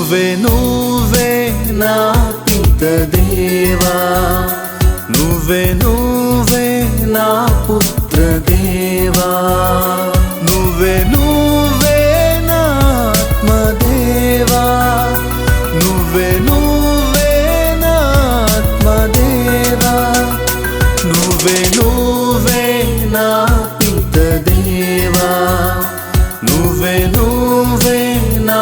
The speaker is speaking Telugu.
నువ్వే నువ్వే నా పిత దేవా, నువ్వే నువ్వే నా పుత్ర దేవా, నువ్వే నువ్వే నా ఆత్మదేవా, నువ్వే నువ్వే నా ఆత్మదేవా, నువ్వే నువ్వే నా పిత దేవా, నువ్వే నువ్వే నా